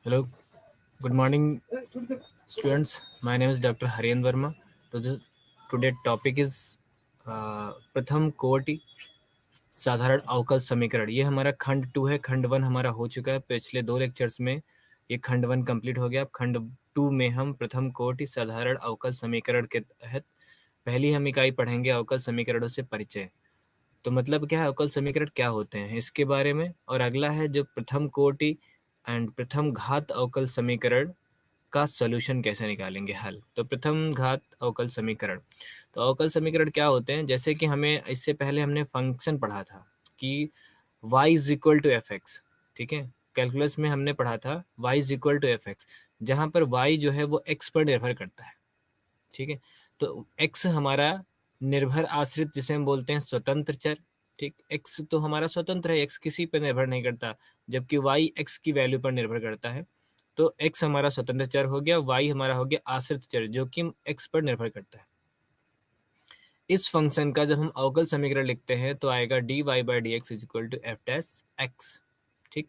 Hello, good morning, students. My name is Dr. Harian Verma. Today topic is प्रथम कोटि साधारण अवकल समीकरण। ये हमारा खंड 2 है। खंड 1 हमारा हो चुका है पिछले 2 लेक्चर्स में। ये खंड 1 कंप्लीट हो गया। अब खंड 2 में हम प्रथम कोटि साधारण अवकल समीकरण के तहत पहली हम इकाई पढ़ेंगे, अवकल समीकरणों से परिचय। तो मतलब क्या है, अवकल समीकरण क्या होते हैं इसके बारे में। और अगला है जो प्रथम कोटि एंड प्रथम घात अवकल समीकरण का सॉल्यूशन कैसे निकालेंगे, हल। तो प्रथम घात अवकल समीकरण, तो अवकल समीकरण क्या होते हैं, जैसे कि हमें इससे पहले हमने फंक्शन पढ़ा था कि y is equal to F x. ठीक है, कैलकुलस में हमने पढ़ा था y is equal to F x, जहाँ पर y जो है वो x पर निर्भर करता है। ठीक है, तो x हमारा निर्भर आश्रित जिसे हम बोलते हैं स्वतंत्र चर। ठीक, x तो हमारा स्वतंत्र है, x किसी पर निर्भर नहीं करता, जबकि y x की वैल्यू पर निर्भर करता है। तो x हमारा स्वतंत्र चर हो गया, y हमारा हो गया आश्रित चर जो कि x पर निर्भर करता है। इस फंक्शन का जब हम अवकल समीकरण लिखते हैं तो आएगा dy by D x is equal to f dash x. ठीक,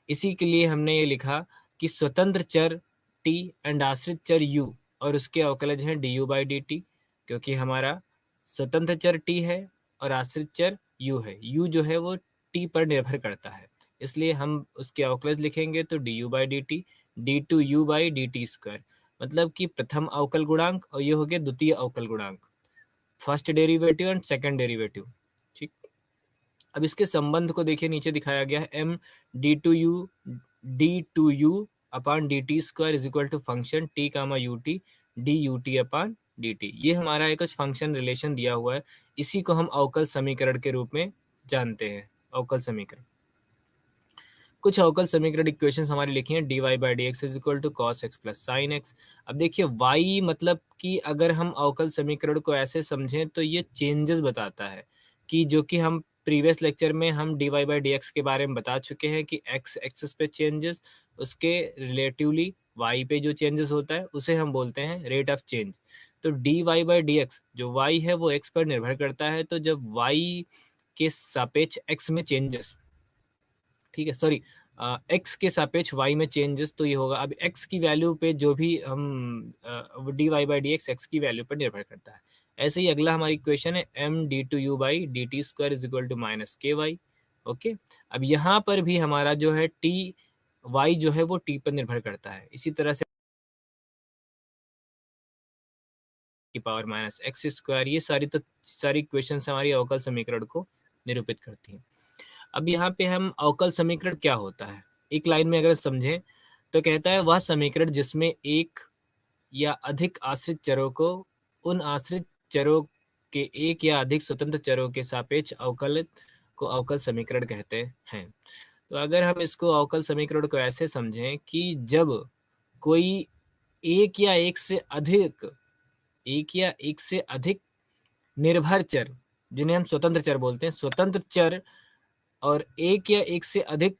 इसी के लिए हमने ये लिखा कि स्वतंत्र चर t एंड आश्रित चर u और उसके अवकलज हैं du बाई डी टी, क्योंकि हमारा स्वतंत्र चर t है और आश्रित चर u है। u जो है वो t पर निर्भर करता है, इसलिए हम उसके अवकलज लिखेंगे तो du by d t d two u by d t square, मतलब कि प्रथम अवकल गुणांक और ये हो गया द्वितीय अवकल गुणांक, first derivative and second derivative. ठीक, अब इसके संबंध को देखिए, नीचे दिखाया गया है m d two u upon d t square is equal to function t comma u t d u t upon d t. ये हमारा एक कुछ फंक्शन रिलेशन दिया हुआ है, इसी को हम अवकल समीकरण के रूप में जानते हैं। अवकल समीकरण, कुछ अवकल समीकरण इक्वेशंस हमारी लिखी हैं, dy by D x is equal to cos x plus sine x. अब देखिए y मतलब कि अगर हम अवकल समीकरण को ऐसे समझें तो ये चेंजेस बताता है, कि जो कि हम प्रीवियस लेक्चर में हम dy बाई डी एक्स के बारे में बता चुके हैं कि x एक्सिस पे चेंजेस, उसके रिलेटिवली y पे जो चेंजेस होता है उसे हम बोलते हैं रेट ऑफ चेंज। तो dy बाई डी एक्स जो y है वो x पर निर्भर करता है, तो जब y के सापेक्ष x में चेंजेस, ठीक है, सॉरी, x के सापेक्ष y में चेंजेस, तो ये होगा। अब x की वैल्यू पे जो भी हम D Y by D x की वैल्यू पर निर्भर करता है। ऐसे ही अगला हमारी इक्वेशन है m d two u by d t square is equal to minus k y. Okay, अब यहाँ पर भी हमारा जो है t y जो है वो t पर निर्भर करता है। इसी तरह से की पावर माइनस एक्स स्क्वायर, ये सारी इक्वेशन हमारी अवकल समीकरण को निरूपित करती हैं। अब यहाँ पे हम अवकल समीकरण क्या होता है एक लाइन में अगर समझें तो कहता है वह समीकरण जिसमें एक या अधिक आश्रित चरों को उन आश्रित चरों के एक या अधिक स्वतंत्र चरों के सापेक्ष अवकलित को अवकल समीकरण कहते हैं। तो अगर हम इसको अवकल समीकरण को ऐसे समझें कि जब कोई एक या एक से अधिक निर्भर चर, जिन्हें हम स्वतंत्र चर बोलते हैं, स्वतंत्र चर और एक या एक से अधिक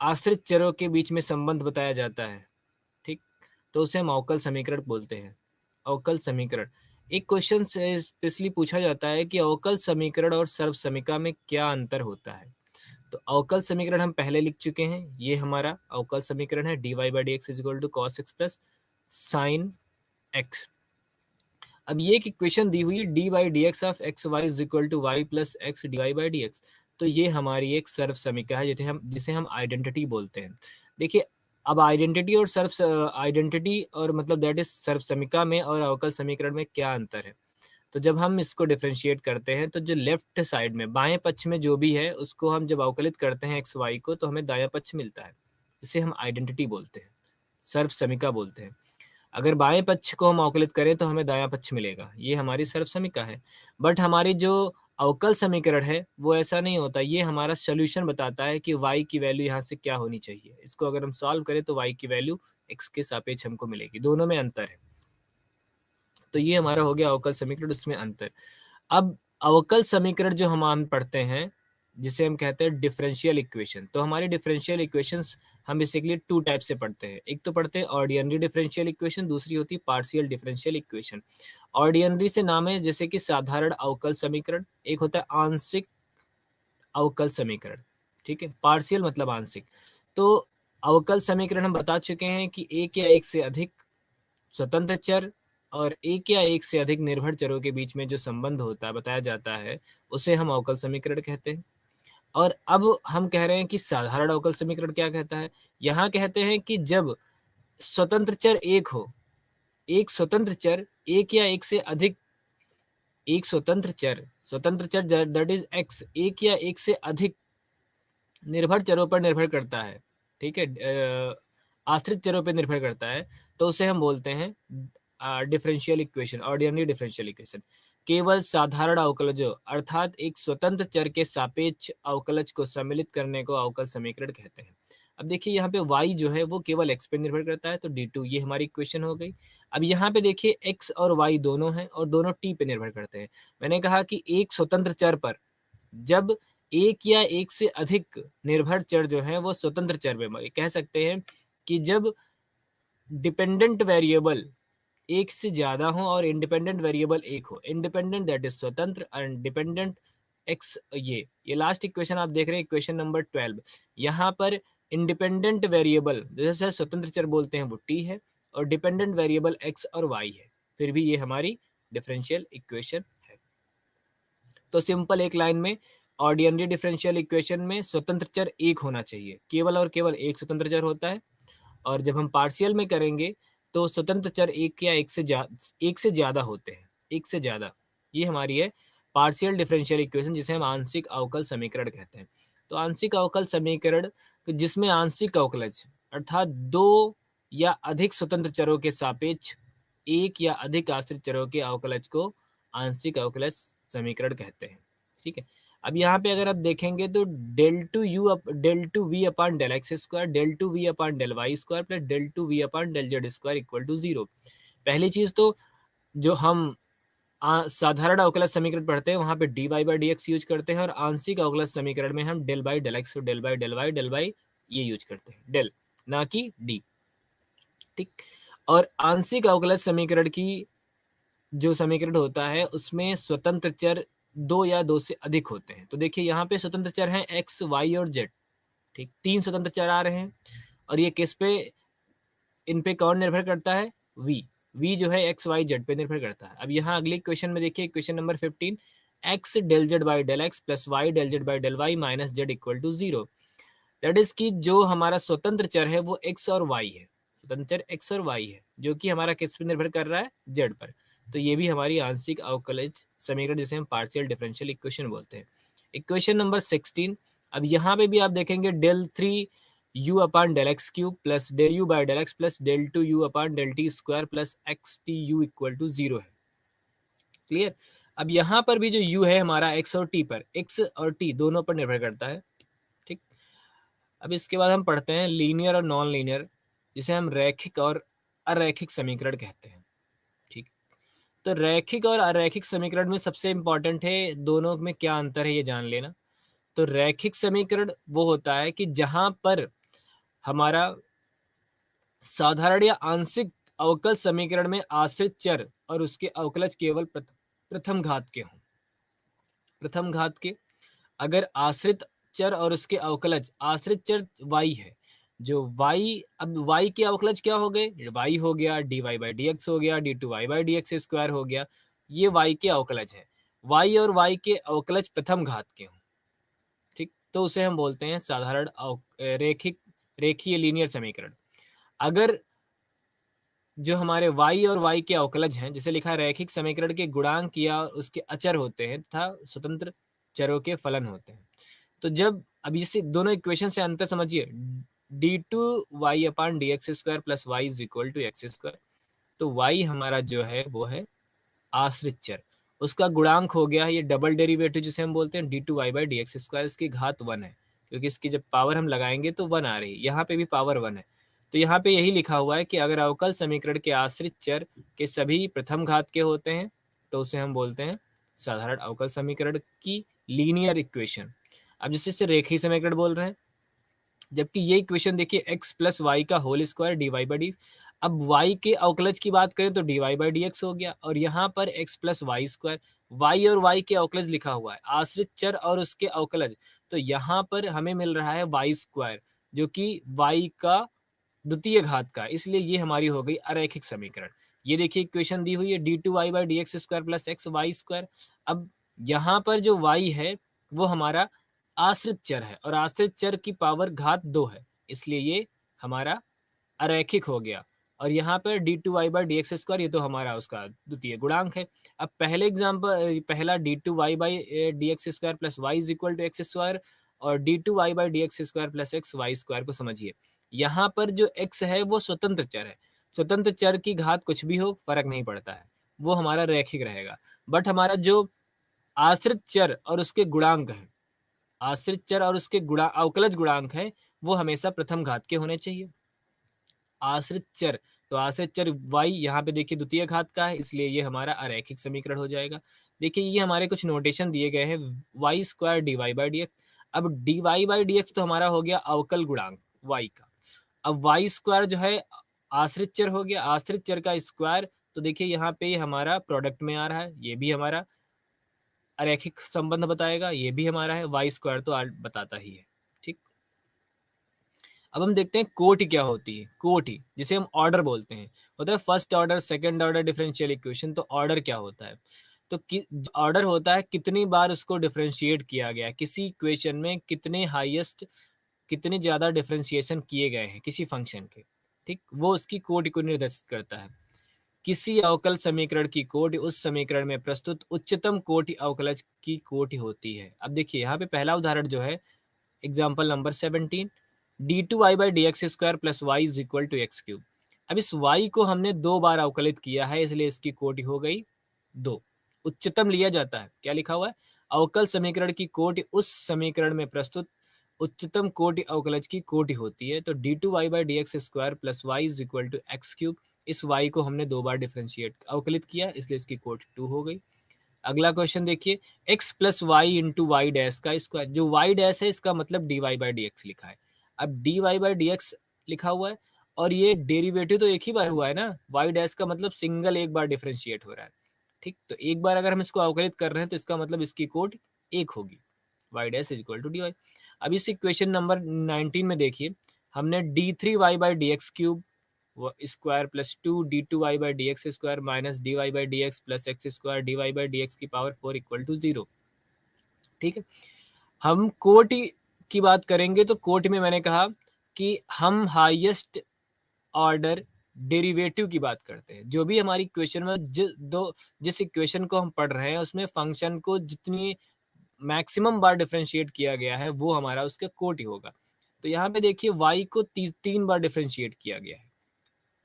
आश्रित चरों के बीच में संबंध बताया जाता है, ठीक, तो उसे हम अवकल समीकरण बोलते हैं। अवकल समीकरण, एक क्वेश्चन से स्पेशली पूछा जाता है कि अवकल समीकरण और सर्वसमीका में क्या अंतर होता है। तो अवकल समीकरण हम पहले लिख चुके हैं, ये हमारा अवकल समीकरण है D Y by D x is equal to cos x plus sine x. अब ये एक इक्वेशन दी हुई है d by D x of x y is equal to y plus x D Y by D x, तो ये हमारी एक सर्व समीकरण है जिसे हम आइडेंटिटी बोलते हैं। देखिए, अब आइडेंटिटी और मतलब दैट इज सर्व समीकरण में और अवकल समीकरण में क्या अंतर है। तो जब हम इसको डिफरेंशिएट करते हैं तो जो लेफ्ट साइड में बाएं पक्ष में जो भी है उसको हम जब अवकलित करते हैं एक्स वाई को तो हमें दायां पक्ष मिलता है, इसे हम आइडेंटिटी बोलते हैं, सर्व समीकरण बोलते हैं। अगर बाएं पक्ष को हम अवकलित करें तो हमें दायां पक्ष मिलेगा, ये हमारी सर्व समीकरण है। बट हमारी जो अवकल समीकरण है वो ऐसा नहीं होता, ये हमारा सोल्यूशन बताता है कि y की वैल्यू यहाँ से क्या होनी चाहिए। इसको अगर हम सॉल्व करें तो y की वैल्यू x के सापेक्ष हमको मिलेगी, दोनों में अंतर है। तो ये हमारा हो गया अवकल समीकरण, उसमें अंतर। अब अवकल समीकरण जो हम पढ़ते हैं जिसे हम कहते हैं डिफरेंशियल इक्वेशन, तो हमारी डिफरेंशियल इक्वेशंस हम बेसिकली टू टाइप से पढ़ते हैं। एक तो पढ़ते हैं ऑर्डिनरी डिफरेंशियल इक्वेशन, दूसरी होती है पार्शियल डिफरेंशियल इक्वेशन। ऑर्डिनरी से नाम है जैसे कि साधारण अवकल समीकरण, एक होता है आंशिक अवकल समीकरण, ठीक है, पार्शियल मतलब आंशिक। तो अवकल समीकरण हम बता चुके हैं कि एक या एक से अधिक स्वतंत्र चर और एक या एक से अधिक निर्भर चरों के बीच में जो संबंध होता है, बताया जाता है, उसे हम अवकल समीकरण कहते हैं। और अब हम कह रहे हैं कि साधारण अवकल समीकरण क्या कहता है। यहाँ कहते हैं कि जब स्वतंत्र चर एक हो, एक स्वतंत्र चर एक या एक से अधिक, एक स्वतंत्र चर दैट इज एक्स, एक या एक से अधिक निर्भर चरों पर निर्भर करता है, ठीक है, आश्रित चरों पर निर्भर करता है, तो उसे हम बोलते हैं differential equation, ordinary differential equation. केवल साधारण अवकलजों अर्थात एक स्वतंत्र चर के सापेक्ष अवकलज को सम्मिलित करने को अवकल समीकरण कहते हैं। अब देखिए यहाँ पे y जो है वो केवल x पे निर्भर करता है, तो d2 ये हमारी इक्वेशन हो गई। अब यहाँ पे देखिए x और y दोनों हैं और दोनों t पे निर्भर करते हैं। मैंने कहा कि एक स्वतंत्र चर पर जब एक या एक से अधिक निर्भर चर जो है वो स्वतंत्र चर में, कह सकते हैं कि जब डिपेंडेंट वेरिएबल एक से ज्यादा हो और इंडिपेंडेंट वेरिएबल एक हो, इंडिपेंडेंट दैट इज स्वतंत्र एंड डिपेंडेंट एक्स, ये लास्ट इक्वेशन आप देख रहे हैं, इक्वेशन नंबर 12। यहाँ पर इंडिपेंडेंट वेरिएबल जैसे स्वतंत्र चर बोलते हैं वो टी है और डिपेंडेंट वेरिएबल एक्स और वाई है, फिर भी ये हमारी डिफरेंशियल इक्वेशन है। तो सिंपल एक लाइन में ऑर्डिनरी डिफरेंशियल इक्वेशन में स्वतंत्र चर एक होना चाहिए, केवल और केवल एक स्वतंत्र चर होता है। और जब हम पार्शियल में करेंगे तो स्वतंत्र चर एक या एक से ज्यादा होते हैं, एक से ज्यादा। ये हमारी है पार्शियल डिफरेंशियल इक्वेशन, जिसे हम आंशिक अवकल समीकरण कहते हैं। तो आंशिक अवकल समीकरण जिसमें आंशिक अवकलज अर्थात दो या अधिक स्वतंत्र चरों के सापेक्ष एक या अधिक आश्रित चरों के अवकलज को आंशिक अवकलज समीकरण कहते हैं, ठीक है। अब यहाँ पे अगर आप देखेंगे तो del two v upon del x square, del two v upon del y square plus del two v upon del z square equal to 0। पहली चीज तो जो हम साधारण अवकलज समीकरण पढ़ते हैं वहां पे D Y by D X use करते हैं, और आंशिक अवकलज समीकरण में हम del by del X, del by del Y, del by ये यूज करते हैं, डेल ना कि डी, ठीक। और आंशिक अवकलज समीकरण की जो समीकरण होता है उसमें स्वतंत्र चर दो या दो से अधिक होते हैं। तो देखिए यहाँ पे स्वतंत्र चर हैं एक्स, वाई और जेड, ठीक, तीन स्वतंत्र चर आ रहे हैं। और ये किस पे, इन पे कौन निर्भर करता है, वी जो है एक्स वाई जेड पे निर्भर करता है। अब यहाँ अगली क्वेश्चन में देखिए, question number 15, X del Z by del X plus Y del Z by del Y minus Z equal to 0। That is कि जो हमारा स्वतंत्र चर है वो एक्स और वाई है, स्वतंत्र चर एक्स और वाई है, जो कि हमारा किस पे निर्भर कर रहा है, जेड पर। तो ये भी हमारी आंशिक अवकलज समीकरण जिसे हम पार्शियल डिफरेंशियल इक्वेशन बोलते हैं। इक्वेशन नंबर 16, अब यहाँ पे भी आप देखेंगे del 3 U upon del X cube plus del U by del X plus del 2 U upon del T square plus X T U equal to 0 है, क्लियर। अब यहाँ पर भी जो u है हमारा x और t पर, x और t दोनों पर निर्भर करता है, ठीक। अब इसके बाद हम पढ़ते हैं लीनियर और नॉन लीनियर, जिसे हम रैखिक और अरैखिक समीकरण कहते हैं, ठीक। तो रैखिक और अरैखिक समीकरण में सबसे इंपॉर्टेंट है दोनों में क्या अंतर है ये जान लेना। तो रैखिक समीकरण वो होता है कि जहां पर हमारा साधारण या आंशिक अवकल समीकरण में आश्रित चर और उसके अवकलज केवल प्रथम घात के हों, प्रथम घात के। अगर आश्रित चर और उसके अवकलज, आश्रित चर y है, जो y, अब y के अवकलज क्या हो गए, y हो गया, dy बाई डी एक्स हो गया, d2y by D X square हो गया, ये y के अवकलज है। y और y के अवकलज प्रथम घात के हों, ठीक, तो उसे हम बोलते हैं साधारण रेखीय लीनियर समीकरण। अगर जो हमारे y और y के अवकलज हैं, जिसे लिखा है रैखिक समीकरण के गुणांक या उसके अचर होते हैं तथा स्वतंत्र चरों के फलन होते हैं। तो जब अब इसे दोनों इक्वेशन से अंतर समझिए, d2y upon D X square plus Y is equal to X square, तो y हमारा जो है वो है आश्रित चर, उसका गुणांक हो गया है ये डबल डेरिवेटिव जिसे हम बोलते हैं d2y by D X square, इसकी घात 1 है, क्योंकि इसकी जब पावर हम लगाएंगे तो 1 आ रही है, यहाँ पे भी पावर 1 है। तो यहाँ पे यही लिखा हुआ है कि अगर अवकल समीकरण के आश्रित चर के सभी प्रथम घात के होते हैं तो उसे हम बोलते हैं साधारण अवकल समीकरण की लीनियर इक्वेशन। अब जिससे रेखीय समीकरण बोल रहे हैं, जबकि ये इक्वेशन देखिए x प्लस वाई का whole square D Y by D. अब y के अवकलज की बात करें तो D Y by D X हो गया, और यहाँ पर x plus Y square, y और y के अवकलज लिखा हुआ है, आश्रित चर और उसके अवकलज, तो यहाँ पर हमें मिल रहा है वाई स्क्वायर, जो कि y का द्वितीय घात का, इसलिए ये हमारी हो गई अरैखिक समीकरण। ये देखिए इक्वेशन दी हुई है d2y by D X square plus x Y square. अब यहाँ पर जो y है वो हमारा आश्रित चर है और आश्रित चर की पावर घात 2 है, इसलिए ये हमारा अरैखिक हो गया। और यहाँ पर d2y by D X square ये तो हमारा उसका द्वितीय गुणांक है। अब पहले एग्जाम्पल, पहला d2y by D X square plus Y is equal to X square और d2y by D X square plus x Y square को समझिए। यहाँ पर जो x है वो स्वतंत्र चर है, स्वतंत्र चर की घात कुछ भी हो फर्क नहीं पड़ता है, वो हमारा रैखिक रहेगा। बट हमारा जो आश्रित चर और उसके गुणांक है, आश्रित चर और उसके अवकलज गुणांक है, वो हमेशा प्रथम घात के होने चाहिए। आश्रित चर, तो आश्रित चर y यहाँ पे देखिए द्वितीय घात का है, इसलिए ये हमारा अरैखिक समीकरण हो जाएगा। देखिए ये हमारे कुछ नोटेशन दिए गए हैं, y square D Y by D x. अब D Y by D x तो हमारा हो गया अवकल गुणांक y का। अब वाई स्क्वायर जो है आश्रित चर हो गया, आश्रित चर का स्क्वायर, तो देखिए यहाँ पे हमारा प्रोडक्ट में आ रहा है, ये भी हमारा अरैखिक संबंध बताएगा, ये भी हमारा है, वाई स्क्वायर तो बताता ही है। ठीक, अब हम देखते हैं कोटि क्या होती है। कोटि जिसे हम ऑर्डर बोलते हैं, होता है first order, second order differential equation. तो ऑर्डर क्या होता है, तो ऑर्डर होता है कितनी बार उसको डिफरेंशिएट किया गया, किसी इक्वेशन में कितने हाईएस्ट, कितने ज्यादा डिफरेंशिएशन किए गए हैं किसी फंक्शन के। ठीक, वो उसकी कोटि को निर्देशित करता है। किसी अवकल समीकरण की कोटि उस समीकरण में प्रस्तुत उच्चतम कोटि अवकलज की कोटि होती है। अब देखिए यहाँ पे पहला उदाहरण जो है, example number 17, d2y by D X square plus Y is equal to X cube. अब इस y को हमने 2 बार अवकलित किया है, इसलिए इसकी कोटि हो गई 2। उच्चतम लिया जाता है, क्या लिखा हुआ है, अवकल समीकरण की कोटि उस समीकरण में प्रस्तुत उच्चतम कोटि अवकलज की कोटि होती है। तो d2y by D X square plus Y is equal to X cube, इस y को हमने 2 बार डिफरेंशिएट अवकलित किया, इसलिए इसकी कोटि 2 हो गई। अगला क्वेश्चन देखिए, x plus Y into Y dash का स्क्वायर। जो y डैश है इसका मतलब D Y by D X लिखा है। अब D Y by D X लिखा हुआ है और ये डेरिवेटिव तो एक ही बार हुआ है ना, y डैश का मतलब सिंगल एक बार डिफरेंशिएट हो रहा है। ठीक, तो एक बार अगर हम इसको अवकलित कर रहे हैं तो इसका मतलब इसकी कोट एक होगी, y dash is equal to D Y. अब इस इक्वेशन नंबर 19 में देखिए, हमने d3y by D X cube square plus 2d2y by D X square minus dy by D x plus X square dy by D x की power 4 equal to 0। ठीक है, हम कोटि की बात करेंगे तो कोटि में मैंने कहा कि हम हाईएस्ट ऑर्डर डेरिवेटिव की बात करते हैं। जो भी हमारी इक्वेशन में जिस इक्वेशन को हम पढ़ रहे हैं उसमें फंक्शन को जितनी मैक्सिमम बार डिफरेंशिएट किया गया है वो हमारा उसका कोटि होगा। तो यहाँ पे देखिए y को 3 बार डिफरेंशिएट किया गया है,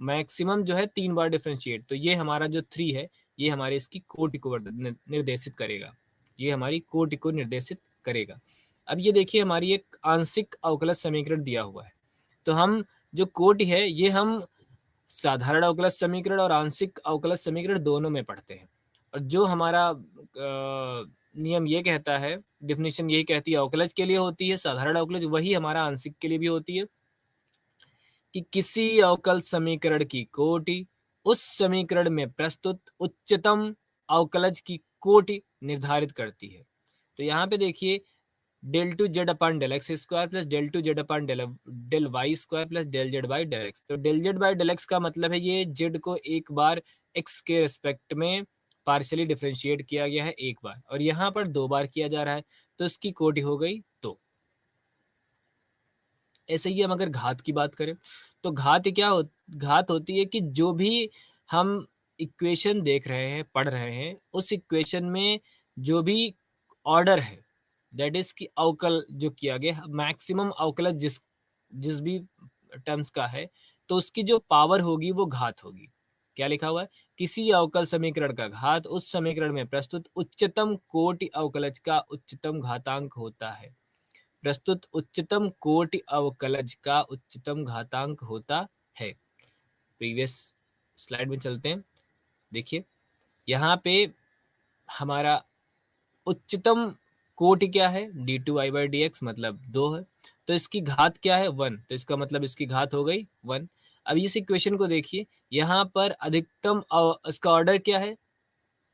मैक्सिमम जो है 3 बार डिफरेंशिएट, तो ये हमारा जो 3 है ये हमारे इसकी कोटि को निर्देशित करेगा, ये हमारी कोटि को निर्देशित करेगा। अब ये देखिए हमारी एक आंशिक अवकलज समीकरण दिया हुआ है, तो हम जो कोटि है ये हम साधारण अवकलज समीकरण और आंशिक अवकलज समीकरण दोनों में पढ़ते हैं। और जो हमारा नियम ये कहता है, डिफिनेशन यही कहती है, अवकलज के लिए होती है साधारण अवकलज, वही हमारा आंशिक के लिए भी होती है कि किसी अवकल समीकरण की कोटि उस समीकरण में प्रस्तुत उच्चतम अवकलज की कोटि निर्धारित करती है। तो यहाँ पे देखिए del two z upon del x square plus del two z upon del y square plus del Z by del x. तो del Z by del x का मतलब है ये जेड को एक बार एक्स के रिस्पेक्ट में पार्शियली डिफरेंशिएट किया गया है एक बार, और यहाँ पर 2 बार किया जा रहा है, तो इसकी कोटि हो गई 2। ऐसे ही हम अगर घात की बात करें तो घात होती है कि जो भी हम इक्वेशन देख रहे हैं, पढ़ रहे हैं, उस इक्वेशन में जो भी ऑर्डर है, दैट इज कि अवकल जो किया गया मैक्सिमम अवकलज जिस भी टर्म्स का है, तो उसकी जो पावर होगी वो घात होगी। क्या लिखा हुआ है, किसी अवकल समीकरण का घात उस समीकरण में प्रस्तुत उच्चतम कोटि अवकलज का उच्चतम घातांक होता है। प्रस्तुत उच्चतम कोटि अवकलज का उच्चतम घातांक होता है। प्रीवियस स्लाइड में चलते हैं, देखिए यहाँ पे हमारा उच्चतम कोटि क्या है, d2y बाई डी एक्स मतलब 2 है, तो इसकी घात क्या है 1, तो इसका मतलब इसकी घात हो गई 1। अब इस इक्वेशन को देखिए, यहाँ पर अधिकतम इसका ऑर्डर क्या है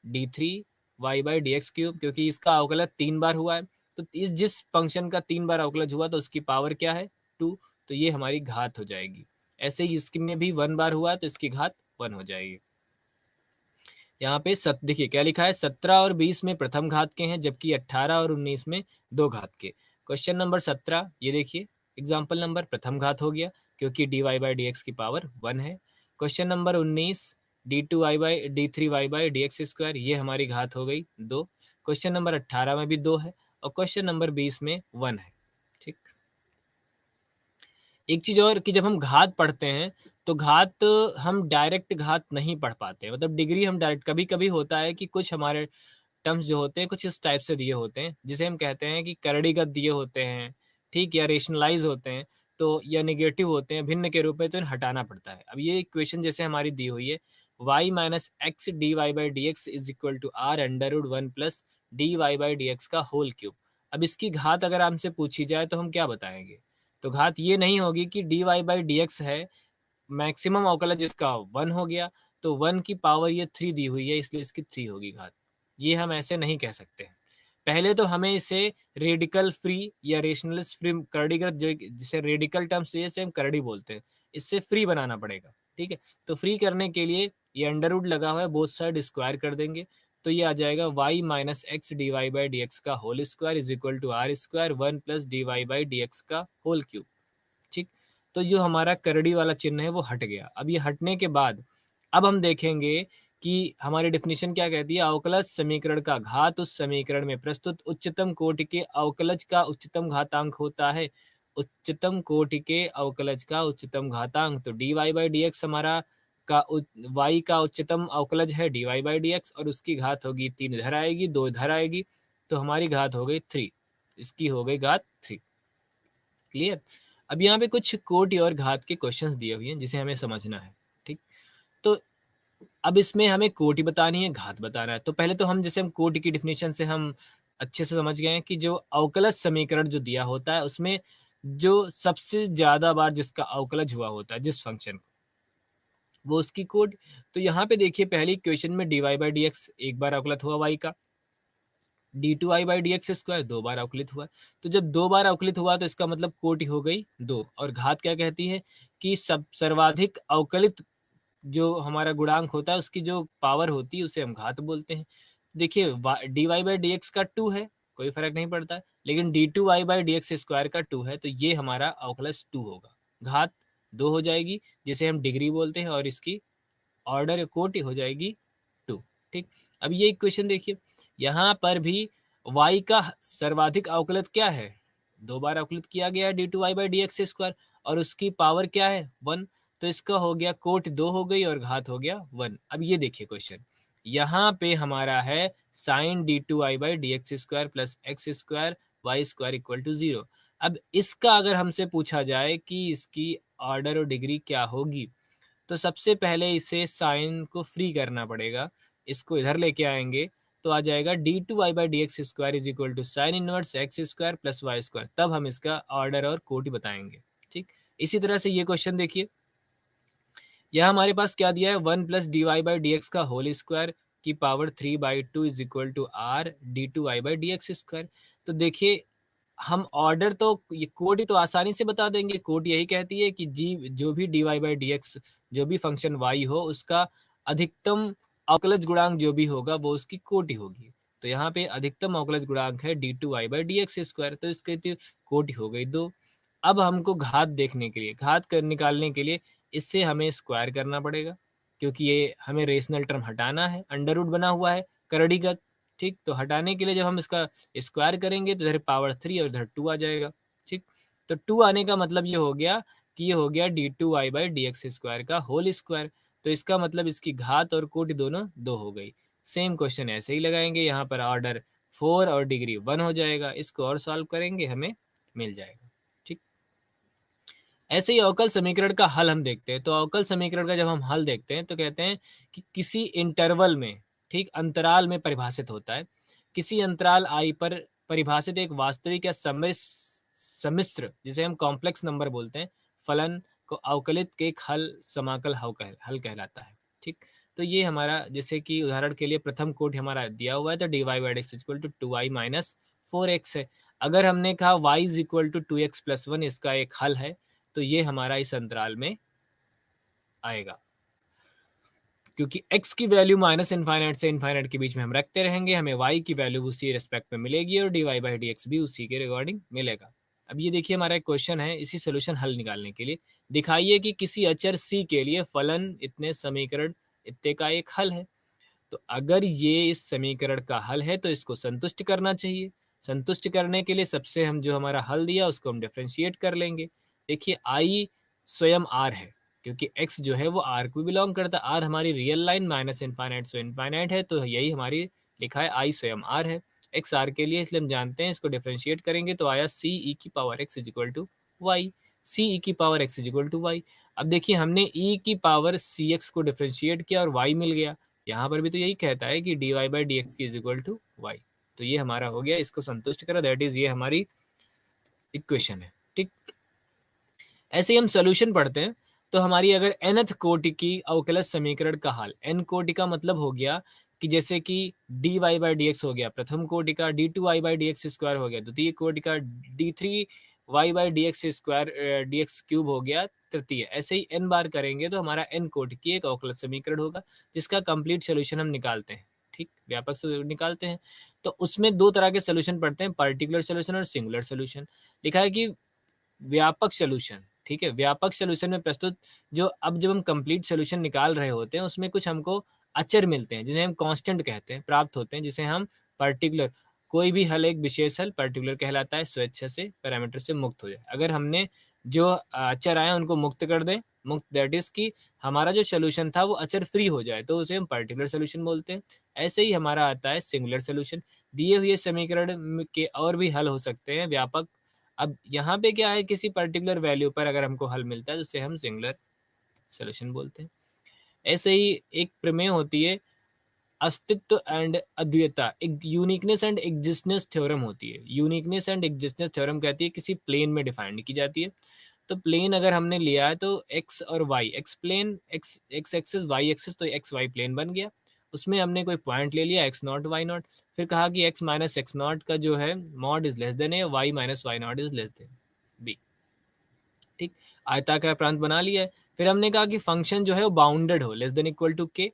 d3y by D X cube, क्योंकि इसका अवकलज 3 बार हुआ है, तो इस जिस फंक्शन का 3 बार अवकलज हुआ तो उसकी पावर क्या है 2, तो ये हमारी घात हो जाएगी। ऐसे ही इसमें भी 1 बार हुआ तो इसकी घात 1 हो जाएगी। यहाँ पे देखिए क्या लिखा है, 17 और 20 में प्रथम घात के हैं, जबकि 18 और 19 में दो घात के। क्वेश्चन नंबर 17, ये देखिए एग्जाम्पल नंबर प्रथम घात हो गया क्योंकि dy/dx की पावर 1 है। क्वेश्चन नंबर 19, d2y/d3y/dx², ये हमारी घात हो गई 2। क्वेश्चन नंबर 18 में भी 2 है और क्वेश्चन नंबर 20 में 1 है। ठीक, एक चीज और कि जब हम घात पढ़ते हैं तो घात हम डायरेक्ट घात नहीं पढ़ पाते, मतलब डिग्री हम डायरेक्ट, कभी कभी होता है कि कुछ हमारे टर्म्स जो होते हैं कुछ इस टाइप से दिए होते हैं जिसे हम कहते हैं कि करड़ीगत दिए होते हैं, ठीक, या रेशनलाइज होते हैं, तो या नेगेटिव होते हैं भिन्न के रूप में, तो इन्हें हटाना पड़ता है। अब ये इक्वेशन जैसे हमारी दी हुई है, y minus x D Y by D x is equal to R under root 1 plus D Y by D x का होल क्यूब। अब इसकी घात अगर हमसे पूछी जाए तो हम क्या बताएंगे, तो घात ये नहीं होगी कि D Y by D X है, मैक्सिमम अवकलज इसका 1 हो गया, तो 1 की पावर ये 3 दी हुई है इसलिए इसकी 3 होगी घात। ये हम ऐसे नहीं कह सकते हैं। पहले तो हमें इसे रेडिकल फ्री या रेशनलिस्ट फ्री कर्डिगत, जो जिसे रेडिकल टर्म्स से हम करड़ी बोलते हैं, इससे फ्री बनाना पड़ेगा। ठीक है, तो फ्री करने के लिए ये अंडर रूट लगा हुआ है, बोथ साइड स्क्वायर कर देंगे, तो ये आ जाएगा y minus x D Y by D x का whole square is equal to r square 1 plus D Y by D x का होल क्यूब। ठीक, तो जो हमारा करड़ी वाला चिन्ह है वो हट गया। अब ये हटने के बाद अब हम देखेंगे कि हमारी डेफिनेशन क्या कहती है, अवकलज समीकरण का घात उस समीकरण में प्रस्तुत उच्चतम कोटि के अवकलज का उच्चतम घातांक होता है। उच्चतम कोटि के अवकलज का उच्चतम घातांक, तो D Y by D x हमारा का y का उच्चतम अवकलज है D Y by D x, और उसकी घात होगी 3 इधर आएगी 2 इधर आएगी, तो हमारी घात हो गई 3, इसकी हो गई घात 3। क्लियर। अब यहाँ पे कुछ कोटि और घात के क्वेश्चंस दिए हुए हैं जिसे हमें समझना है। ठीक, तो अब इसमें हमें कोटि बतानी है, घात बताना है। तो पहले तो हम जैसे हम कोटि की डिफिनेशन से हम अच्छे से समझ गए हैं कि जो अवकलज समीकरण जो दिया होता है उसमें जो सबसे ज्यादा बार जिसका अवकलज हुआ होता है जिस फंक्शन को, वो उसकी कोट। तो यहाँ पे देखिए पहली इक्वेशन में D Y by D X एक बार अवकलित हुआ वाई का, D two Y by D X square 2 बार अवकलित हुआ। तो जब 2 बार अवकलित हुआ तो इसका मतलब कोटि हो गई 2। और घात क्या कहती है कि सब सर्वाधिक अवकलित जो हमारा गुणांक होता है उसकी जो पावर होती है उसे हम घात बोलते हैं। देखिए D Y by D x का 2 है, कोई फर्क नहीं पड़ता, लेकिन D two Y by D X square का 2 है, तो ये हमारा अवकलज 2 होगा, घात 2 हो जाएगी जिसे हम डिग्री बोलते हैं, और इसकी ऑर्डर कोटि हो जाएगी 2। ठीक, अब ये इक्वेशन देखिए, यहाँ पर भी y का सर्वाधिक अवकलित क्या है, 2 बार अवकलित किया गया है D two Y by D X square, और उसकी पावर क्या है 1, तो इसका हो गया कोटि 2 हो गई और घात हो गया 1। अब ये देखिए क्वेश्चन, यहाँ पे हमारा है sine D two Y by D X square plus X square Y square equal to 0। अब इसका अगर हमसे पूछा जाए कि इसकी ऑर्डर और डिग्री क्या होगी, तो सबसे पहले इसे साइन को फ्री करना पड़ेगा, इसको इधर लेके आएंगे तो आ जाएगा D two Y by D X square is equal to sine inverse X square plus Y square, तब हम इसका ऑर्डर और कोटि बताएंगे। ठीक, इसी तरह से ये क्वेश्चन देखिए, यह हमारे पास क्या दिया है, 1 plus D Y by D x का होल स्क्वायर की power 3/2 is equal to R D two Y by D X square. तो देखिए हम ऑर्डर तो ये कोड ही तो आसानी से बता देंगे, कोड यही कहती है कि जी जो भी D Y by D X जो भी फंक्शन वाई हो उसका अधिकतम अवकलज गुणांक जो भी होगा वो उसकी कोटि होगी। तो यहाँ पे अधिकतम अवकलज गुणांक है D two Y by D X square, तो इसके कोटि हो गई 2। अब हमको घात देखने के लिए, घात कर निकालने के लिए इससे हमें स्क्वायर करना पड़ेगा क्योंकि ये हमें रेशनल टर्म हटाना है, अंडर रूट बना हुआ है करड़ीगत। ठीक, तो हटाने के लिए जब हम इसका स्क्वायर करेंगे तो इधर पावर 3 और इधर 2 आ जाएगा। ठीक, तो 2 आने का मतलब ये हो गया कि ये हो गया D two Y by D X square का होल स्क्वायर, तो इसका मतलब इसकी घात और कोटि दोनों 2 हो गई। सेम क्वेश्चन ऐसे ही लगाएंगे, यहाँ पर ऑर्डर 4 और डिग्री 1 हो जाएगा, इसको और सॉल्व करेंगे हमें मिल जाएगा। ठीक, ऐसे ही अवकल समीकरण का हल हम देखते हैं। तो अवकल समीकरण का जब हम हल देखते हैं तो कहते हैं कि किसी इंटरवल में, ठीक, अंतराल में परिभाषित होता है, किसी अंतराल आई पर परिभाषित एक वास्तविक या सम्मिश्र जिसे हम कॉम्प्लेक्स नंबर बोलते हैं फलन को अवकलित के एक हल समाकल हल कहलाता है। ठीक, तो ये हमारा जैसे कि उदाहरण के लिए प्रथम कोटि हमारा दिया हुआ है, तो D Y by X equal to 2y minus 4x है। अगर हमने कहा y is equal to 2x plus 1 इसका एक हल है, तो ये हमारा इस अंतराल में आएगा, क्योंकि x की वैल्यू माइनस इनफाइनाइट से इनफाइनाइट के बीच में हम रखते रहेंगे, हमें y की वैल्यू उसी रेस्पेक्ट में मिलेगी और dy बाई डी एक्स भी उसी के रिगार्डिंग मिलेगा। अब ये देखिए हमारा एक क्वेश्चन है, इसी सोल्यूशन हल निकालने के लिए दिखाइए कि किसी अचर c के लिए फलन इतने समीकरण इतने का एक हल है। तो अगर ये इस समीकरण का हल है तो इसको संतुष्ट करना चाहिए। संतुष्ट करने के लिए सबसे हम जो हमारा हल दिया उसको हम डिफरेंशिएट कर लेंगे। देखिए i स्वयं r है, क्योंकि x जो है वो r को बिलोंग करता है। r हमारी रियल लाइन माइनस इनफाइनाइट से इनफाइनाइट है, तो यही हमारी लिखा है i स्वयं r है। x r के लिए इसलिए हम जानते हैं, इसको डिफरेंशिएट करेंगे तो आया c e की power x is equal to Y. c e की power x is equal to Y. अब देखिए हमने e की पावर cx को डिफरेंशिएट किया और y मिल गया। यहाँ पर भी तो यही कहता है कि dy बाई डी एक्स की इज इक्वल टू वाई। तो ये हमारा हो गया, इसको संतुष्ट करा, दैट इज ये हमारी इक्वेशन है। ठीक, ऐसे ही हम सोल्यूशन पढ़ते हैं तो हमारी अगर nth कोटि की अवकलज समीकरण का हल, n कोटि का मतलब हो गया कि जैसे कि dy बाई डी एक्स हो गया प्रथम कोटि का, d2y by D X square हो गया द्वितीय कोटि का, d3y by D X square D X cube हो गया तृतीय। ऐसे ही n बार करेंगे तो हमारा n कोटि की एक अवकलज समीकरण होगा जिसका कंप्लीट सोल्यूशन हम निकालते हैं। ठीक, व्यापक से निकालते हैं तो उसमें दो तरह के सोल्यूशन पढ़ते हैं, पर्टिकुलर सोल्यूशन और सिंगुलर सोल्यूशन। लिखा है कि व्यापक सोल्यूशन, ठीक है, व्यापक सोल्यूशन में प्रस्तुत जो अब जब हम कंप्लीट सोल्यूशन निकाल रहे होते हैं उसमें कुछ हमको अचर मिलते हैं जिन्हें हम कांस्टेंट कहते हैं, प्राप्त होते हैं, जिसे हम पर्टिकुलर, कोई भी हल एक विशेष हल पर्टिकुलर कहलाता है, स्वेच्छा से पैरामीटर से मुक्त हो जाए। अगर हमने जो अचर आए उनको मुक्त कर दें, मुक्त दैट इज कि हमारा जो सोल्यूशन था वो अचर फ्री हो जाए, तो उसे हम पर्टिकुलर सोल्यूशन बोलते हैं। ऐसे ही हमारा आता है सिंगुलर सोल्यूशन। दिए हुए समीकरण के और भी हल हो सकते हैं व्यापक। अब यहाँ पे क्या है, किसी पर्टिकुलर वैल्यू पर अगर हमको हल मिलता है तो उसे हम सिंगुलर सोल्यूशन बोलते हैं। ऐसे ही एक प्रमेय होती है अस्तित्व एंड अद्वैतता, एक यूनिकनेस एंड एग्जिस्टेंस थ्योरम होती है। यूनिकनेस एंड एग्जिस्टेंस थ्योरम कहती है किसी प्लेन में डिफाइंड की जाती है। तो प्लेन अगर हमने लिया है तो एक्स और Y, X plane, X X axis, Y axis, तो एक्स वाई प्लेन बन गया। उसमें हमने कोई पॉइंट ले लिया एक्स नॉट वाई नॉट, फिर कहा कि एक्स माइनस एक्स नॉट का जो है mod is less than A, Y minus Y nought is less than B. ठीक, आयताकार प्रांत बना लिया है। फिर हमने कहा कि फंक्शन जो है वो बाउंडेड हो, लेस देन इक्वल टू के।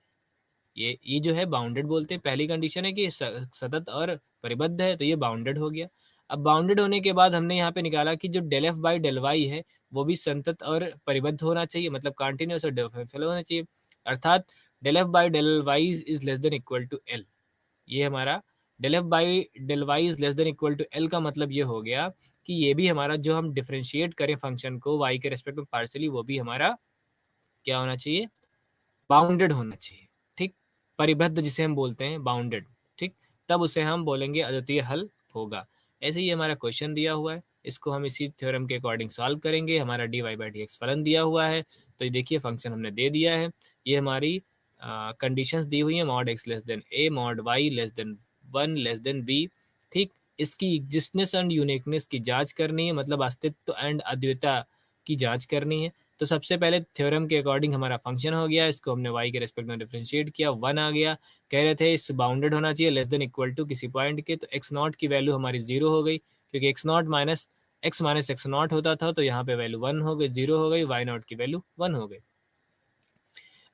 ये जो है बाउंडेड बोलते हैं, पहली कंडीशन है कि सतत और परिबद्ध है, तो ये बाउंडेड हो गया। अब बाउंडेड होने के बाद हमने यहाँ पे निकाला कि जो del F by del Y है वो भी संतत और परिबद्ध होना चाहिए, मतलब कॉन्टिन्यूस और डिफरेंशियल होना चाहिए, अर्थात del F by del Y is less than equal to L. ये हमारा del F by del Y is less than equal to L का मतलब ये हो गया कि ये भी हमारा जो हम डिफरेंशिएट करें फंक्शन को वाई के रेस्पेक्ट में पार्शियली, वो भी हमारा क्या होना चाहिए, बाउंडेड होना चाहिए। ठीक, परिबद्ध जिसे हम बोलते हैं बाउंडेड। ठीक, तब उसे हम बोलेंगे अद्वितीय हल होगा। ऐसे ही हमारा क्वेश्चन दिया हुआ है, इसको हम इसी थ्योरम के अकॉर्डिंग सॉल्व करेंगे। हमारा D Y by D X फलन दिया हुआ है, तो ये देखिए फंक्शन हमने दे दिया है। ये हमारी कंडीशंस दी हुई है, mod x less than a, mod y less than one less than B. ठीक, इसकी एग्जिस्टनेस एंड यूनिकनेस की जांच करनी है, मतलब अस्तित्व एंड अद्वैतता की जांच करनी है। तो सबसे पहले थ्योरम के अकॉर्डिंग हमारा फंक्शन हो गया, इसको हमने y के रेस्पेक्ट में डिफरेंशिएट किया, 1 आ गया। कह रहे थे इस बाउंडेड होना चाहिए लेस देन इक्वल टू किसी पॉइंट के, तो x नॉट की वैल्यू हमारी 0 हो गई, क्योंकि x not minus x not होता था, तो यहाँ पे वैल्यू 1 हो गई, 0 हो गई, y नॉट की वैल्यू 1 हो गई।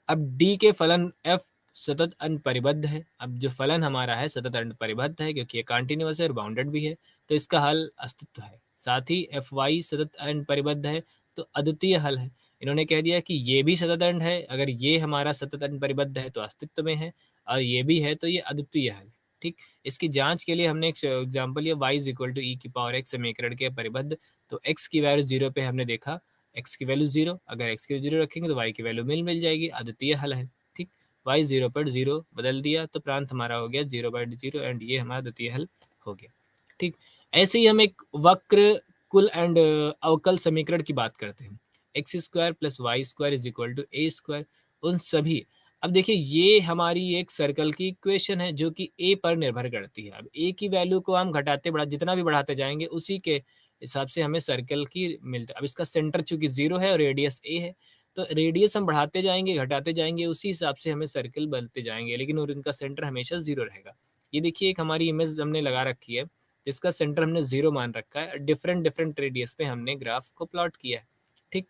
अब d के फलन f सतत अंड परिबद्ध है। अब जो फलन हमारा है सतत अंड परिबद्ध है, क्योंकि ये कॉन्टिन्यूअस है और बाउंडेड भी है, तो इसका हल अस्तित्व है। साथ ही एफ वाई सतत अंड परिबद्ध है, तो अद्वितीय हल है। इन्होंने कह दिया कि ये भी सतत अंड है, अगर ये हमारा सतत अंड परिबद्ध है तो अस्तित्व में है, और ये भी है तो ये अद्वितीय हल है। ठीक, इसकी जांच के लिए हमने एक एग्जाम्पल लिया, y is equal to e की पावर x समीकरण के परिबद्ध। तो x की वैल्यू 0 पे हमने देखा, x की वैल्यू 0, अगर x की वैल्यू 0 रखेंगे तो y की वैल्यू मिल जाएगी, अद्वितीय हल है। ठीक, y 0 पर 0 बदल दिया तो प्रांत हमारा हो गया 0 बाई 0, एंड ये हमारा द्वितीय हल हो गया। ठीक, ऐसे ही हम एक वक्र कुल एंड अवकल समीकरण की बात करते हैं, X square plus Y square is equal to A square, उन सभी। अब देखिए ये हमारी एक सर्कल की इक्वेशन है जो कि ए पर निर्भर करती है। अब ए की वैल्यू को हम घटाते बढ़ा जितना भी बढ़ाते जाएंगे उसी के हिसाब से हमें सर्कल की मिलता है। अब इसका सेंटर चूंकि 0 है और रेडियस ए है, तो रेडियस हम बढ़ाते जाएंगे घटाते जाएंगे, उसी हिसाब से हमें सर्कल बनते जाएंगे, लेकिन उनका सेंटर हमेशा 0 रहेगा। ये देखिए एक हमारी इमेज हमने लगा रखी है जिसका सेंटर हमने 0 मान रखा है, डिफरेंट डिफरेंट रेडियस पे हमने ग्राफ को प्लॉट किया है। ठीक।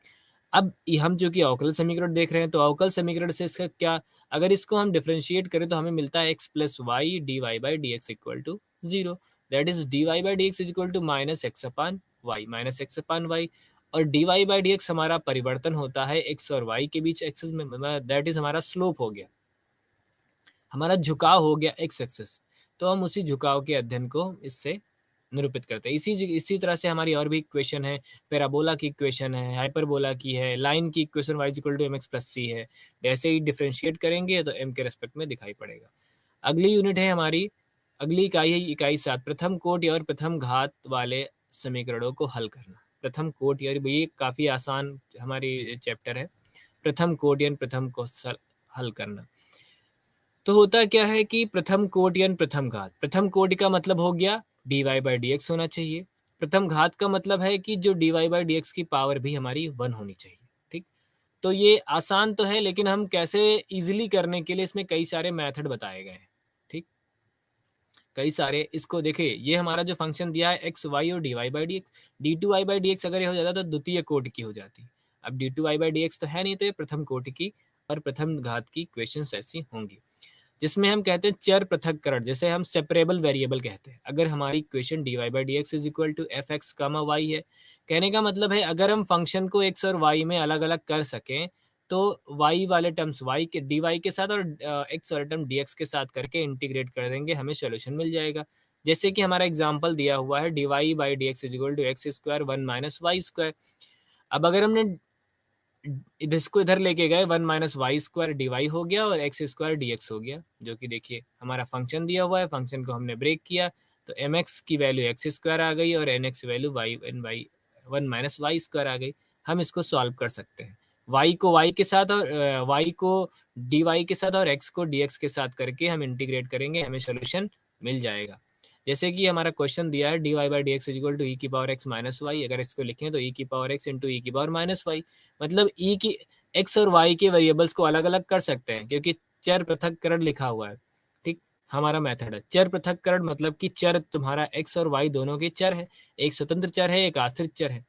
अब हम जो कि अवकल समीकरण देख रहे हैं, तो अवकल समीकरण से इसका क्या, अगर इसको हम डिफरेंशिएट करें तो हमें मिलता है x plus y d Y by D x equal to zero. That is d Y by D x is equal to minus x upon y, minus x upon y. और D Y by D x हमारा परिवर्तन होता है x और y के बीच axes में, that is हमारा स्लोप हो गया, हमारा झुकाव हो गया एक्स एक्सेस। तो हम उसी झुकाव के अध्ययन को इससे निरूपित करते हैं। इसी तरह से हमारी और भी इक्वेशन है, पैराबोला की इक्वेशन है, हाइपरबोला की है, लाइन की equation y equal to m x plus c है। जैसे ही डिफ्रेंशिएट करेंगे तो m के रेस्पेक्ट में दिखाई पड़ेगा। अगली यूनिट है हमारी, अगली इकाई है इकाई 7, प्रथम कोटि और प्रथम घात वाले समीकरणों को हल करना। प्रथम कोटि, और ये काफ़ी आसान हमारी चैप्टर है, प्रथम कोटि और प्रथम को हल करना। तो होता क्या है कि प्रथम कोटि या प्रथम घात, प्रथम कोटि का मतलब हो गया D Y by D X होना चाहिए। प्रथम घात का मतलब है कि जो D Y by D x की पावर भी हमारी 1 होनी चाहिए। ठीक, तो ये आसान तो है, लेकिन हम कैसे इजीली करने के लिए इसमें कई सारे मेथड बताए गए हैं। ठीक, कई सारे, इसको देखिए, ये हमारा जो फंक्शन दिया है एक्स वाई और D Y by D X, D two Y by D X अगर ये हो जाता तो द्वितीय कोटि की हो जाती। अब D two Y by D x तो है नहीं, तो ये प्रथम कोटि की और प्रथम घात की इक्वेशंस ऐसी होंगी, जिसमें हम कहते हैं चर पृथक्करण, जैसे हम सेपरेबल वेरिएबल कहते हैं। अगर हमारी equation D Y by D x is equal to F X comma Y है, कहने का मतलब है अगर हम फंक्शन को एक्स और वाई में अलग अलग कर सकें तो वाई वाले टर्म्स वाई के डी वाई के साथ और एक्स वाले टर्म डी एक्स के साथ करके इंटीग्रेट कर देंगे, हमें सोल्यूशन मिल जाएगा। जैसे कि हमारा एग्जाम्पल दिया हुआ है D Y by D x is equal to X square 1 minus Y square. अब अगर हमने इसको इधर लेके गए, 1 minus Y square D Y हो गया और एक्स स्क्वायर डी एक्स हो गया, जो कि देखिए हमारा फंक्शन दिया हुआ है, फंक्शन को हमने ब्रेक किया तो एम एक्स की वैल्यू एक्स स्क्वायर आ गई और n x value y n y 1 minus Y square आ गई। हम इसको सॉल्व कर सकते हैं, वाई को वाई के साथ और वाई को डी वाई के साथ और एक्स को डी एक्स के साथ करके हम इंटीग्रेट करेंगे, हमें सोल्यूशन मिल जाएगा। जैसे कि हमारा क्वेश्चन दिया है D Y by D x equal to e की पावर एक्स माइनस वाई, अगर इसको लिखें तो ई की पावर एक्स इंटू ई की पावर माइनस वाई, मतलब ई की एक्स और वाई के वेरिएबल्स को अलग अलग कर सकते हैं क्योंकि चर पृथक्करण लिखा हुआ है। ठीक, हमारा मेथड है चर पृथक्करण, मतलब कि चर तुम्हारा एक्स और वाई दोनों के चर है, एक स्वतंत्र चर है एक आश्रित चर है।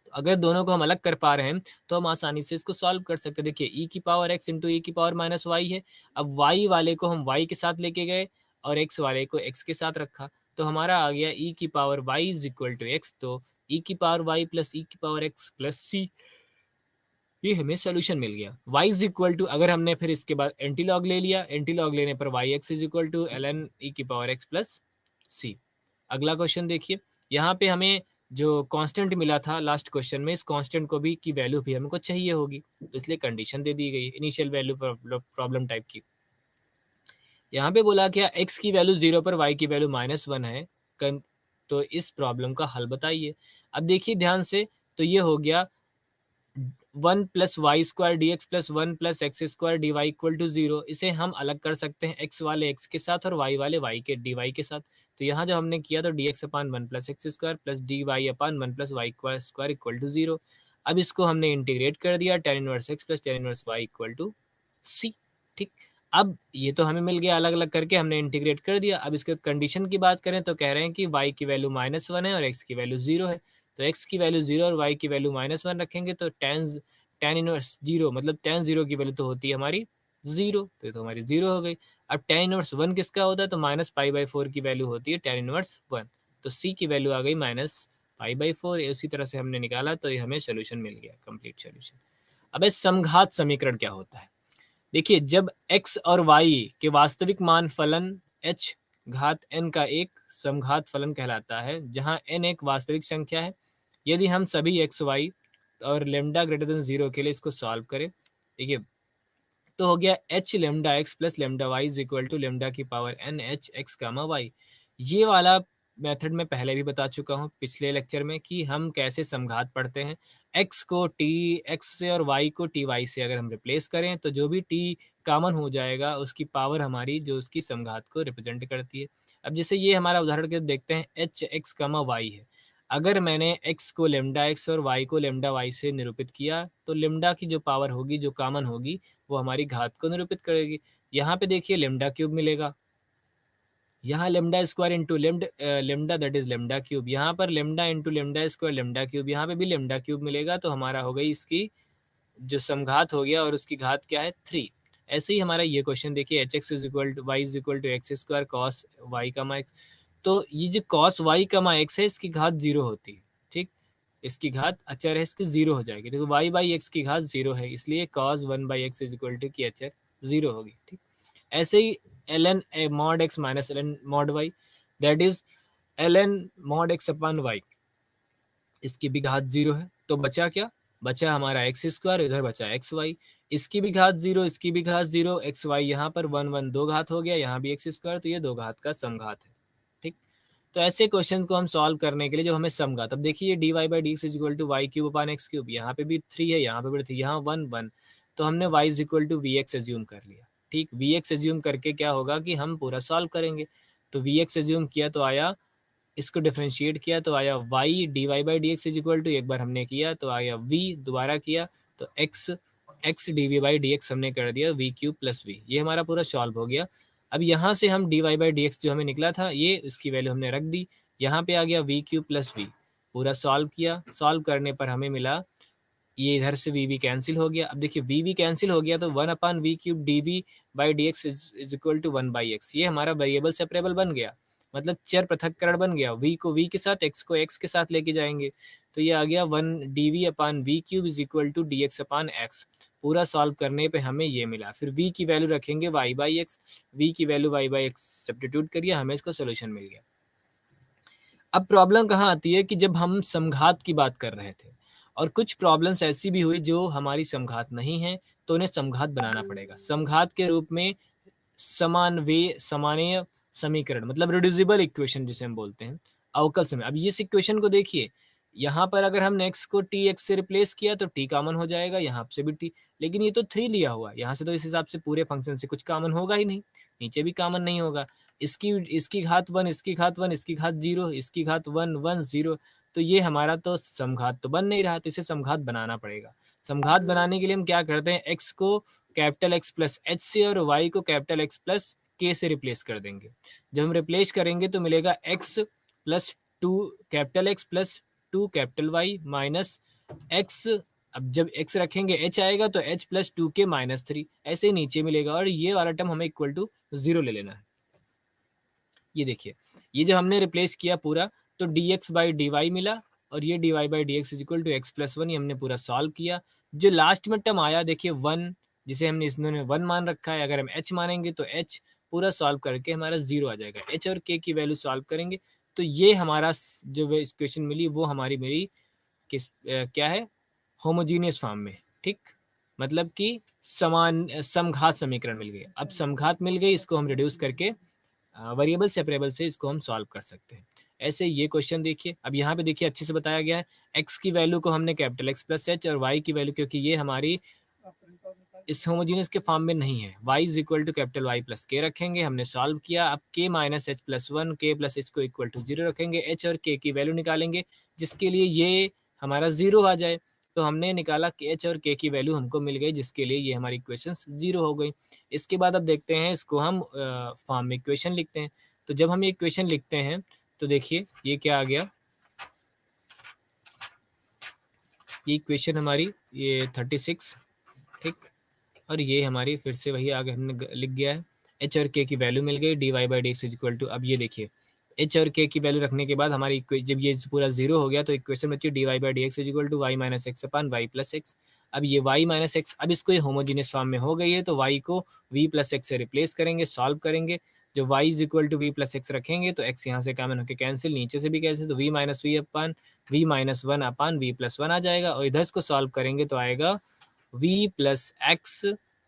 तो अगर दोनों को हम अलग कर पा रहे हैं तो हम आसानी से इसको सॉल्व कर सकते हैं। देखिए ई की पावर एक्स इंटू ई की पावर माइनस वाई है, अब वाई वाले को हम वाई के साथ लेके गए और एक्स वाले को एक्स के साथ रखा, तो हमारा आ गया ई की power Y is equal to X, तो ई की पावर वाई प्लस ई की पावर एक्स प्लस सी, ये हमें सोल्यूशन मिल गया। y इज इक्वल टू, अगर हमने फिर इसके बाद एंटी लॉग ले लिया, एंटी लॉग लेने पर Y X is equal to L N E की पावर एक्स प्लस सी। अगला क्वेश्चन देखिए, यहाँ पे हमें जो कांस्टेंट मिला था लास्ट क्वेश्चन में, इस कांस्टेंट को भी की वैल्यू भी हमको चाहिए होगी, तो इसलिए कंडीशन दे दी गई इनिशियल वैल्यू प्रॉब्लम टाइप की। यहाँ पे बोला क्या x की वैल्यू 0 पर y की वैल्यू -1 है, तो इस प्रॉब्लम का हल बताइए। अब देखिए ध्यान से, तो ये हो गया 1 plus Y square D x plus 1 plus X square D Y equal to 0। इसे हम अलग कर सकते हैं x वाले x के साथ और y वाले y के डी वाई के साथ। तो यहाँ जब हमने किया तो D X upon 1 plus X square plus D Y upon 1 plus Y square equal to 0। अब इसको हमने इंटीग्रेट कर दिया, tan inverse x plus tan inverse y equal to c। ठीक, अब ये तो हमें मिल गया, अलग अलग करके हमने इंटीग्रेट कर दिया। अब इसके कंडीशन की बात करें तो कह रहे हैं कि y की वैल्यू -1 है और x की वैल्यू 0 है, तो x की वैल्यू 0 और y की वैल्यू -1 रखेंगे तो tan इनवर्स 0, मतलब tan 0 की वैल्यू तो होती है हमारी 0, तो ये तो हमारी 0 हो गई। अब tan इनवर्स 1 किसका होता है, तो -π/4 की वैल्यू होती है tan इनवर्स 1, तो c की वैल्यू आ गई -π/4। इसी तरह से हमने निकाला तो ये हमें सोल्यूशन मिल गया, कंप्लीट सोल्यूशन। अब समघात समीकरण क्या होता है, देखिए जब x और y के वास्तविक मान फलन h घात n का एक समघात फलन कहलाता है, जहां n एक वास्तविक संख्या है। यदि हम सभी x y और लेमडा ग्रेटर देन 0 के लिए इसको सॉल्व करें, देखिए तो हो गया h lambda x plus lambda y is equal to lambda की power n h x comma y। ये वाला मेथड मैं पहले भी बता चुका हूँ पिछले लेक्चर में कि हम कैसे समघात पढ़ते हैं। x को x से और y को y से अगर हम रिप्लेस करें तो जो भी t कॉमन हो जाएगा उसकी पावर हमारी जो उसकी समघात को रिप्रेजेंट करती है। अब जैसे ये हमारा उदाहरण के देखते हैं h x कामा y है, अगर मैंने x को लेमडा x और y को लेमडा y से निरूपित किया तो लेमडा की जो पावर होगी जो कॉमन होगी वो हमारी घात को निरूपित करेगी। यहाँ पे देखिए लेमडा क्यूब मिलेगा, यहाँ lambda square into lambda that is lambda cube, यहाँ पर lambda into lambda square lambda cube, यहाँ पे भी लेमडा क्यूब मिलेगा, तो हमारा हो गई इसकी जो समघात हो गया और उसकी घात क्या है 3। ऐसे ही हमारा ये क्वेश्चन देखिए, H X is equal to Y is equal to X square cos Y comma X, तो ये जो कॉस वाई कमा एक्स है इसकी घात 0 होती है, ठीक, इसकी घात अचर है, इसकी 0 हो जाएगी, देखो वाई बाई एक्स की घात 0 है, इसलिए cos 1 by x is equal to की अचर 0 होगी, ठीक। ऐसे ही l n mod x minus l n mod y that is l n mod x upon y, इसकी भी घात 0 है, तो बचा क्या, बचा हमारा एक्स स्क्वायर, इधर बचा एक्स वाई, इसकी भी घात 0, इसकी भी घात 0, एक्स वाई यहाँ पर 1 1 दो घात हो गया, यहाँ भी एक्स स्क्वायर, तो ये दो घात का समघात है, ठीक। तो ऐसे क्वेश्चन को हम सॉल्व करने के लिए जब हमें समघात, अब देखिए D Y by D x is equal to Y cube upon X cube, यहाँ पे भी 3 है, यहाँ पे भी 3, यहाँ 1 1, तो हमने Y is equal to V X assume कर लिया, ठीक। वी एक्स एज्यूम करके क्या होगा कि हम पूरा सॉल्व करेंगे, तो वी एक्स एज्यूम किया तो आया, इसको डिफरेंशिएट किया तो आया y D Y by D x is equal to, एक बार हमने किया तो आया v, दोबारा किया तो x D we by D X हमने कर दिया वी क्यूब प्लस वी, ये हमारा पूरा सॉल्व हो गया। अब यहाँ से हम D Y by D X जो हमें निकला था ये उसकी वैल्यू हमने रख दी, यहाँ पे आ गया वी क्यूब प्लस वी, पूरा सॉल्व किया, सॉल्व करने पर हमें मिला ये इधर से वी कैंसिल हो गया। अब देखिए वी कैंसिल हो गया तो 1 upon we cube d we by D x is equal to 1 by x, ये हमारा वेरिएबल सेपरेबल बन गया, मतलब चर पृथक्करण बन गया, v को v के साथ x को x के साथ लेके जाएंगे, तो ये आ गया 1 D V upon we cube is equal to D X upon X. पूरा सॉल्व करने पे हमें ये मिला, फिर v की वैल्यू रखेंगे y बाई एक्स, v की value y by x substitute करिए, हमें इसका सोल्यूशन मिल गया। अब प्रॉब्लम कहाँ आती है कि जब हम समघात की बात कर रहे थे और कुछ प्रॉब्लम्स ऐसी भी हुई जो हमारी समघात नहीं है, तो उन्हें समघात बनाना पड़ेगा। समघात के रूप में समानीय समीकरण, मतलब रिड्यूसिबल इक्वेशन जिसे हम बोलते हैं, अवकल समय। अब इस इक्वेशन को देखिए, यहाँ पर अगर हमने x को टी एक्स से रिप्लेस किया तो t कॉमन हो जाएगा, यहाँ से भी t, लेकिन ये तो 3 लिया हुआ, यहाँ से तो इस हिसाब से पूरे फंक्शन से कुछ कॉमन होगा ही नहीं, नीचे भी कॉमन नहीं होगा, इसकी घात 1, इसकी घात 1, इसकी घात 0, इसकी घात 1 1 0, तो ये हमारा तो समघात तो बन नहीं रहा, तो इसे समघात बनाना पड़ेगा। समघात बनाने के लिए हम क्या करते हैं, x को कैपिटल X प्लस एच से और y को कैपिटल X प्लस के से रिप्लेस कर देंगे। जब हम रिप्लेस करेंगे तो मिलेगा x plus 2 capital X plus 2 capital Y minus x, अब जब x रखेंगे h आएगा तो h प्लस 2 के माइनस 3, ऐसे ही नीचे मिलेगा, और ये वाला टर्म हमें इक्वल टू 0 ले लेना है। ये देखिए, ये जो हमने रिप्लेस किया पूरा, तो dx बाई डी वाई मिला, और ये dy by D x is equal to X plus 1, ये हमने पूरा सॉल्व किया। जो लास्ट में टर्म आया देखिए 1, जिसे हमने इसमें 1 मान रखा है, अगर हम h मानेंगे तो h पूरा सॉल्व करके हमारा 0 आ जाएगा। h और k की वैल्यू सॉल्व करेंगे तो ये हमारा जो इक्वेशन मिली वो हमारी मेरी किस क्या है, होमोजीनियस फॉर्म में, ठीक, मतलब कि समान समघात समीकरण मिल गए। अब समघात मिल गई, इसको हम रिड्यूस करके वेरिएबल सेपरेबल से इसको हम सॉल्व कर सकते हैं। ऐसे ये क्वेश्चन देखिए, अब यहाँ पे देखिए अच्छे से बताया गया है, x की वैल्यू को हमने कैपिटल X प्लस एच, और y की वैल्यू, क्योंकि ये हमारी इस होमोजीनियस के फॉर्म में नहीं है, y is equal to capital Y plus K रखेंगे, हमने सॉल्व किया। अब k minus H plus 1, k plus H को इक्वल टू 0 रखेंगे, h और k की वैल्यू निकालेंगे जिसके लिए ये हमारा 0 आ जाए, तो हमने निकाला कि h और k की वैल्यू हमको मिल गई, जिसके लिए ये हमारी इक्वेशन 0 हो गई। इसके बाद अब देखते हैं इसको हम फॉर्म में इक्वेशन लिखते हैं। तो जब हम ये इक्वेशन लिखते हैं तो देखिए ये क्या आ गया, ये इक्वेशन हमारी ये 36, ठीक, और ये हमारी फिर से वही आगे हमने लिख गया है, h और k की वैल्यू मिल गई, D Y by D x is equal to, अब ये देखिए h और k की वैल्यू रखने के बाद हमारी जब ये पूरा 0 हो गया तो इक्वेशन बची D Y by D x is equal to Y minus x upon Y plus X. अब ये y माइनस एक्स, अब इसको ये होमोजीनियस फॉर्म में हो गई है, तो y को v प्लस एक्स से रिप्लेस करेंगे, सॉल्व करेंगे। जब y is equal to V plus X रखेंगे तो x यहाँ से कॉमन होकर कैंसिल, नीचे से भी कैंसिल, तो v minus v upon v minus 1 upon v plus 1 आ जाएगा, और इधर इसको सॉल्व करेंगे तो आएगा v plus x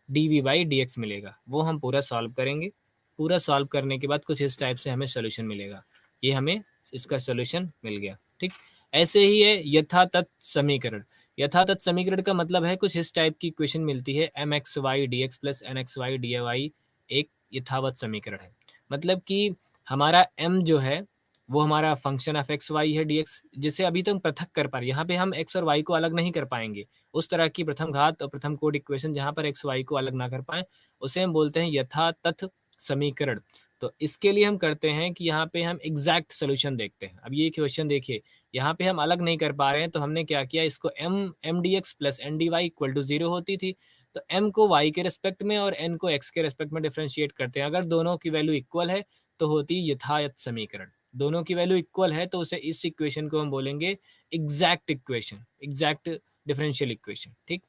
d we by D x मिलेगा, वो हम पूरा सॉल्व करेंगे। पूरा सॉल्व करने के बाद कुछ इस टाइप से हमें सोल्यूशन मिलेगा, ये हमें इसका सोल्यूशन मिल गया, ठीक। ऐसे ही है यथातथ समीकरण। यथातथ समीकरण का मतलब है कुछ इस टाइप की इक्वेशन मिलती है, m x y d x plus n x y d y एक यथावत समीकरण है, मतलब कि हमारा m जो है वो हमारा फंक्शन ऑफ एक्स वाई है dx, जिसे अभी तक पृथक कर पा रहे, यहाँ पे हम x और y को अलग नहीं कर पाएंगे, उस तरह की प्रथम घात और प्रथम कोड इक्वेशन जहाँ पर x y को अलग ना कर पाए, उसे हम बोलते हैं यथातथ समीकरण। तो इसके लिए हम करते हैं कि यहाँ पे हम एग्जैक्ट सोल्यूशन देखते हैं। अब ये क्वेश्चन देखिए, यहाँ पे हम अलग नहीं कर पा रहे हैं, तो हमने क्या किया, इसको m d x plus n d Y equal to 0 होती थी, तो m को y के रेस्पेक्ट में और n को x के रेस्पेक्ट में डिफरेंशिएट करते हैं। अगर दोनों की वैल्यू इक्वल है तो होती यथायथ समीकरण। दोनों की वैल्यू इक्वल है तो उसे इस इक्वेशन को हम बोलेंगे exact equation, exact differential equation. ठीक,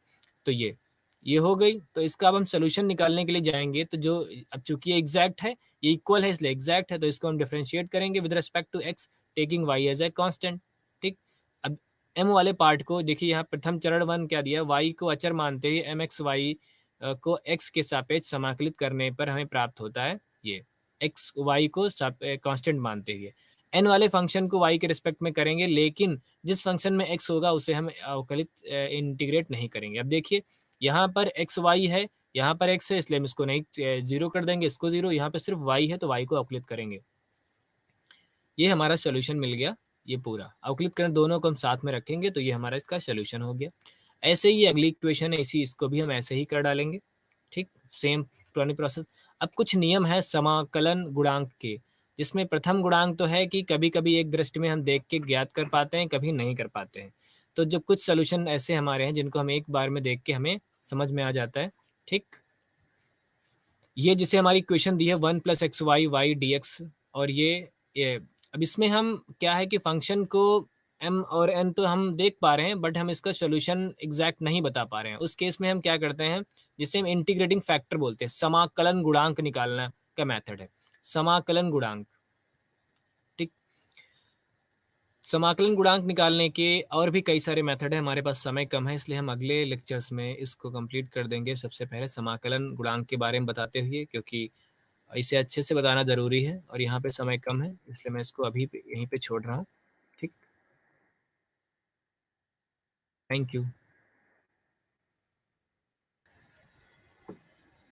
तो ये हो गई। तो इसका अब हम सोल्यूशन निकालने के लिए जाएंगे, तो जो अब चूंकि ये एग्जैक्ट है, ये इक्वल है इसलिए एग्जैक्ट है, तो इसको हम डिफरेंशिएट करेंगे with respect to x taking y as a constant. ठीक, अब m वाले पार्ट को देखिए, यहाँ प्रथम चरण 1 क्या दिया, y को अचर मानते ही mx y को x के सापेक्ष समाकलित करने पर हमें प्राप्त होता है ये x y को कांस्टेंट मानते हुए। n वाले फंक्शन को y के रिस्पेक्ट में करेंगे, लेकिन जिस फंक्शन में x होगा उसे हम अवकलित इंटीग्रेट नहीं करेंगे। अब देखिए, यहाँ पर एक्स वाई है, यहाँ पर एक्स है, इसलिए हम इसको नहीं जीरो कर देंगे, इसको जीरो। यहाँ पे सिर्फ वाई है तो वाई को अवकलित करेंगे। ये हमारा सोल्यूशन मिल गया। ये पूरा अवकलित करें, दोनों को हम साथ में रखेंगे तो ये हमारा इसका सोल्यूशन हो गया। ऐसे ही अगली इक्वेशन है, इसी इसको भी हम ऐसे ही कर डालेंगे। ठीक, सेम पुरानी प्रोसेस। अब कुछ नियम है समाकलन गुणांक के, जिसमें प्रथम गुणांक तो है कि कभी कभी एक दृष्टि में हम देख के ज्ञात कर पाते हैं, कभी नहीं कर पाते हैं। तो जो कुछ सोल्यूशन ऐसे हमारे हैं जिनको हम एक बार में देख के हमें समझ में आ जाता है। ठीक, ये जिसे हमारी इक्वेशन दी है 1 plus x y y d x, और ये अब इसमें हम क्या है कि फंक्शन को m और n तो हम देख पा रहे हैं, बट हम इसका सोल्यूशन एग्जैक्ट नहीं बता पा रहे हैं। उस केस में हम क्या करते हैं, जिसे हम इंटीग्रेटिंग फैक्टर बोलते हैं, समाकलन गुणांक निकालना का मेथड है समाकलन गुणांक। ठीक, समाकलन गुणांक निकालने के और भी कई सारे मेथड है, हमारे पास समय कम है इसलिए हम अगले लेक्चर्स में इसको कंप्लीट कर देंगे। सबसे पहले समाकलन गुणांक के बारे में बताते हुए, क्योंकि इसे अच्छे से बताना ज़रूरी है और यहाँ पे समय कम है, इसलिए मैं इसको अभी यहीं पे छोड़ रहा हूँ। ठीक, थैंक यू।